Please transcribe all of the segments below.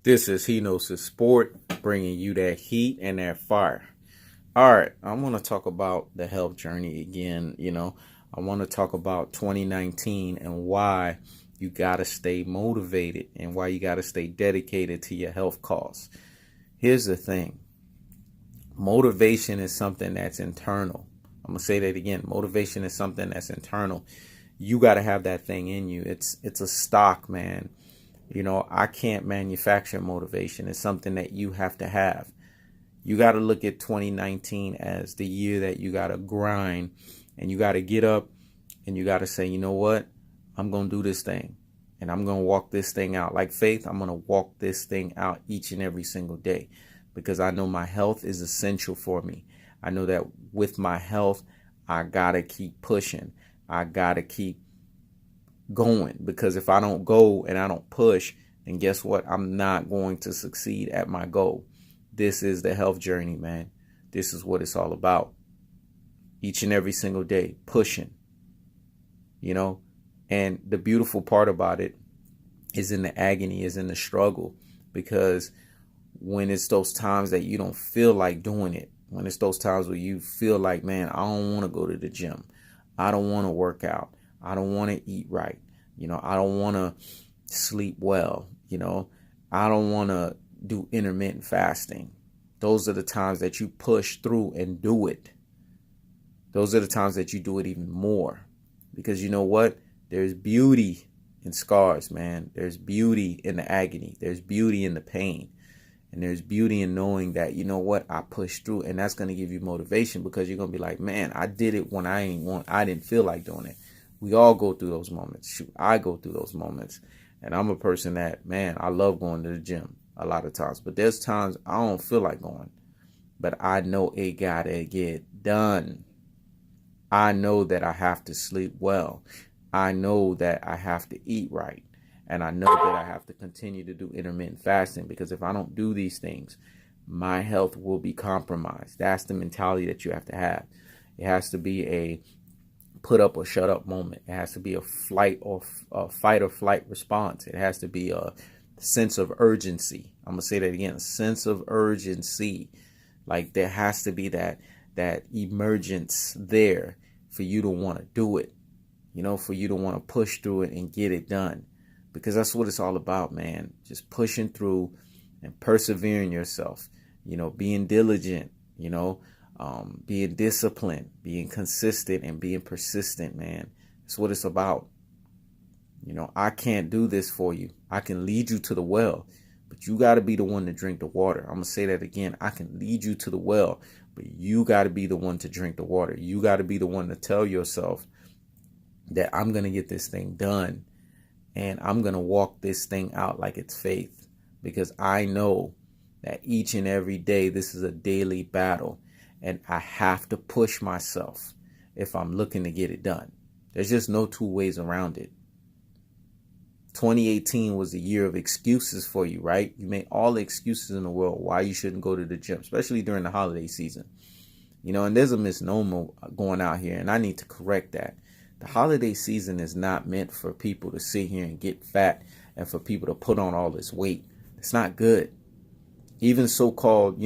This is He Knows His Sport, bringing you that heat and that fire. All right, I want to talk about the health journey again. I want to talk about 2019 and why you got to stay motivated and why you got to stay dedicated to your health cause. Here's the thing. Motivation is something that's internal. I'm going to say that again. Motivation is something that's internal. You got to have that thing in you. It's a stock, man. I can't manufacture motivation. It's something that you have to have. You got to look at 2019 as the year that you got to grind and you got to get up and you got to say, you know what? I'm going to do this thing and I'm going to walk this thing out. Like faith, I'm going to walk this thing out each and every single day because I know my health is essential for me. I know that with my health, I got to keep pushing. I got to keep going, because if I don't go and I don't push, then guess what? I'm not going to succeed at my goal. This is the health journey, man. This is what it's all about. Each and every single day, pushing, and the beautiful part about it is in the agony, is in the struggle, because when it's those times that you don't feel like doing it, when it's those times where you feel like, man, I don't want to go to the gym. I don't want to work out. I don't want to eat right. I don't want to sleep well. I don't want to do intermittent fasting. Those are the times that you push through and do it. Those are the times that you do it even more, because you know what? There's beauty in scars, man. There's beauty in the agony. There's beauty in the pain. And there's beauty in knowing that, you know what, I pushed through, and that's going to give you motivation, because you're going to be like, man, I did it when I didn't feel like doing it. We all go through those moments. Shoot, I go through those moments. And I'm a person that, man, I love going to the gym a lot of times. But there's times I don't feel like going. But I know it got to get done. I know that I have to sleep well. I know that I have to eat right. And I know that I have to continue to do intermittent fasting, because if I don't do these things, my health will be compromised. That's the mentality that you have to have. It has to be a put up or shut up moment. It has to be a fight or flight response. It has to be a sense of urgency. I'm going to say that again, a sense of urgency. Like there has to be that emergence there for you to want to do it, for you to want to push through it and get it done. Because that's what it's all about, man. Just pushing through and persevering yourself, being diligent, being disciplined, being consistent, and being persistent, man. That's what it's about. I can't do this for you. I can lead you to the well, but you got to be the one to drink the water. I'm going to say that again. I can lead you to the well, but you got to be the one to drink the water. You got to be the one to tell yourself that I'm going to get this thing done. And I'm going to walk this thing out like it's faith, because I know that each and every day, this is a daily battle, and I have to push myself if I'm looking to get it done. There's just no two ways around it. 2018 was the year of excuses for you, right? You made all the excuses in the world why you shouldn't go to the gym, especially during the holiday season. And there's a misnomer going out here, and I need to correct that. The holiday season is not meant for people to sit here and get fat and for people to put on all this weight. It's not good. Even so-called,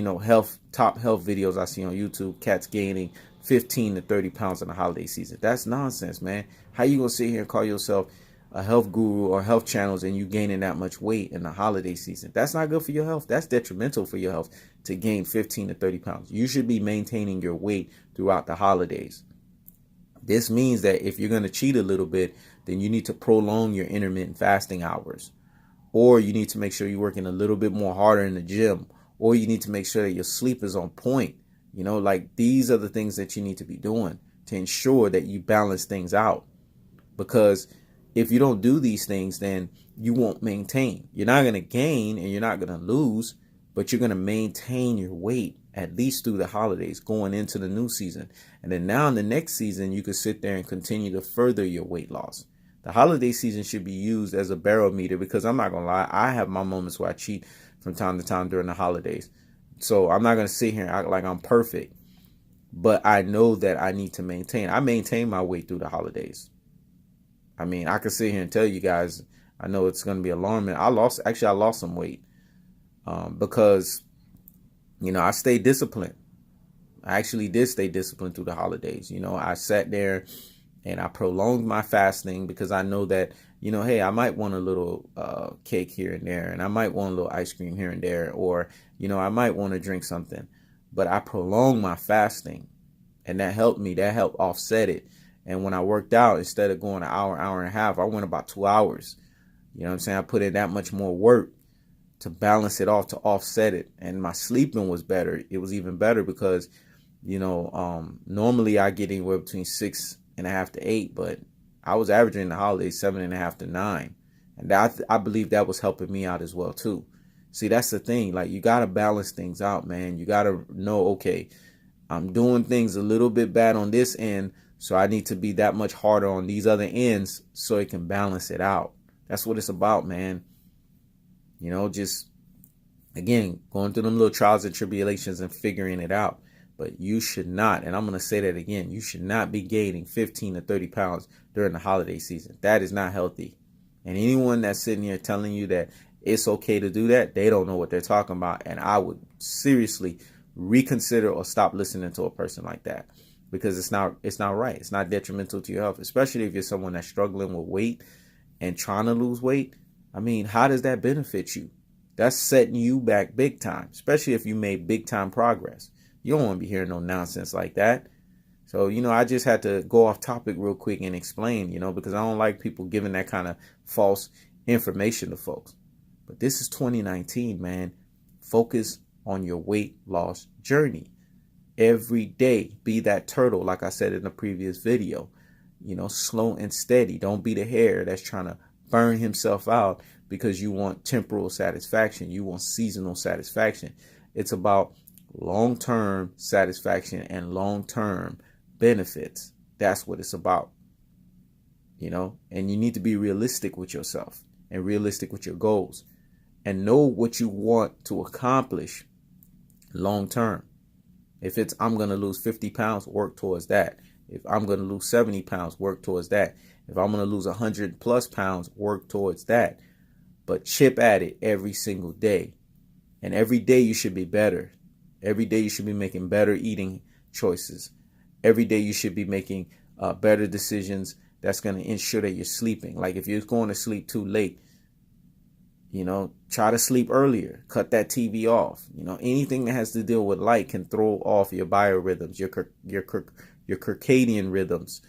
top health videos I see on YouTube, cats gaining 15 to 30 pounds in the holiday season. That's nonsense, man. How you going to sit here and call yourself a health guru or health channels and you gaining that much weight in the holiday season? That's not good for your health. That's detrimental for your health to gain 15 to 30 pounds. You should be maintaining your weight throughout the holidays. This means that if you're going to cheat a little bit, then you need to prolong your intermittent fasting hours, or you need to make sure you're working a little bit more harder in the gym, or you need to make sure that your sleep is on point. Like these are the things that you need to be doing to ensure that you balance things out. Because if you don't do these things, then you won't maintain. You're not going to gain and you're not going to lose, but you're going to maintain your weight at least through the holidays going into the new season. And then now in the next season, you can sit there and continue to further your weight loss. The holiday season should be used as a barometer, because I'm not going to lie, I have my moments where I cheat from time to time during the holidays. So I'm not going to sit here and act like I'm perfect, but I know that I need to maintain. I maintain my weight through the holidays. I could sit here and tell you guys, I know it's going to be alarming. I lost some weight. because, I stayed disciplined. I actually did stay disciplined through the holidays. I sat there and I prolonged my fasting because I know that, hey, I might want a little cake here and there, and I might want a little ice cream here and there, or, I might want to drink something. But I prolonged my fasting, and that helped me. That helped offset it. And when I worked out, instead of going an hour, hour and a half, I went about 2 hours. You know what I'm saying? I put in that much more work to balance it off, to offset it. And my sleeping was better. It was even better because, normally I get anywhere between 6.5 to 8, but I was averaging in the holidays 7.5 to 9. And I believe that was helping me out as well, too. See, that's the thing. Like, you got to balance things out, man. You got to know, okay, I'm doing things a little bit bad on this end, so I need to be that much harder on these other ends so it can balance it out. That's what it's about, man. Just, again, going through them little trials and tribulations and figuring it out. But you should not, and I'm going to say that again, you should not be gaining 15 to 30 pounds during the holiday season. That is not healthy. And anyone that's sitting here telling you that it's okay to do that, they don't know what they're talking about. And I would seriously reconsider or stop listening to a person like that, because it's not right. It's not detrimental to your health, especially if you're someone that's struggling with weight and trying to lose weight. I mean, how does that benefit you? That's setting you back big time, especially if you made big time progress. You don't want to be hearing no nonsense like that. So, I just had to go off topic real quick and explain, because I don't like people giving that kind of false information to folks. But this is 2019, man. Focus on your weight loss journey. Every day, be that turtle, like I said in the previous video. Slow and steady. Don't be the hare that's trying to burn himself out because you want temporal satisfaction. You want seasonal satisfaction. It's about long-term satisfaction and long-term benefits. That's what it's about. And you need to be realistic with yourself and realistic with your goals and know what you want to accomplish long-term. If it's, I'm going to lose 50 pounds, work towards that. If I'm going to lose 70 pounds, work towards that. If I'm going to lose 100 plus pounds, work towards that. But chip at it every single day. And every day you should be better. Every day you should be making better eating choices. Every day you should be making better decisions that's going to ensure that you're sleeping. Like if you're going to sleep too late, try to sleep earlier. Cut that TV off. Anything that has to deal with light can throw off your biorhythms, your circadian rhythms,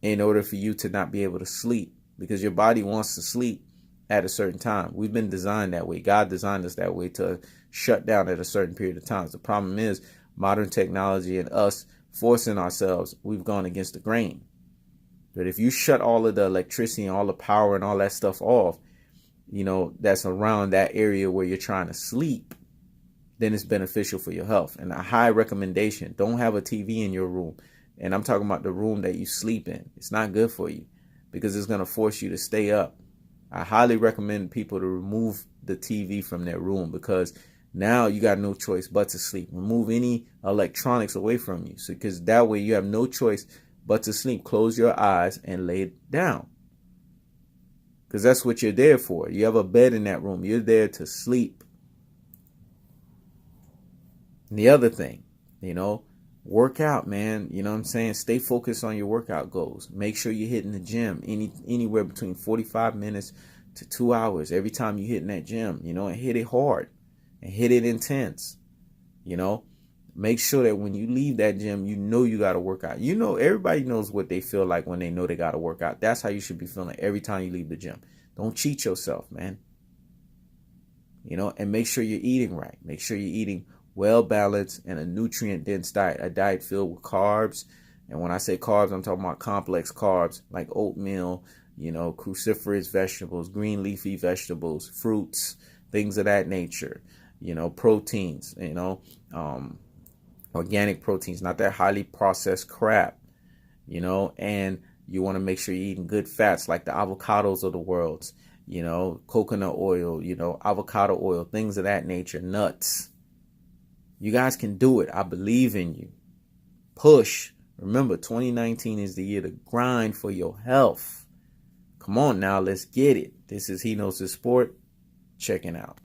in order for you to not be able to sleep, because your body wants to sleep at a certain time. We've been designed that way. God designed us that way, to shut down at a certain period of time. The problem is modern technology and us forcing ourselves, we've gone against the grain. But if you shut all of the electricity and all the power and all that stuff off, that's around that area where you're trying to sleep, then it's beneficial for your health. And a high recommendation, don't have a TV in your room. And I'm talking about the room that you sleep in. It's not good for you because it's going to force you to stay up. I highly recommend people to remove the TV from their room, because now you got no choice but to sleep. Remove any electronics away from you, because that way you have no choice but to sleep. Close your eyes and lay down, because that's what you're there for. You have a bed in that room. You're there to sleep. And the other thing, work out, man. You know what I'm saying? Stay focused on your workout goals. Make sure you're hitting the gym anywhere between 45 minutes to 2 hours every time you hit in that gym, and hit it hard and hit it intense. Make sure that when you leave that gym, you got to work out. Everybody knows what they feel like when they know they got to work out. That's how you should be feeling every time you leave the gym. Don't cheat yourself, man. And make sure you're eating right. Make sure you're eating well-balanced and a nutrient-dense diet, a diet filled with carbs. And when I say carbs, I'm talking about complex carbs like oatmeal, cruciferous vegetables, green leafy vegetables, fruits, things of that nature, proteins, organic proteins, not that highly processed crap, and you want to make sure you're eating good fats like the avocados of the world, coconut oil, avocado oil, things of that nature, nuts. You guys can do it. I believe in you. Push. Remember, 2019 is the year to grind for your health. Come on now, let's get it. This is He Knows His Sport. Checking out.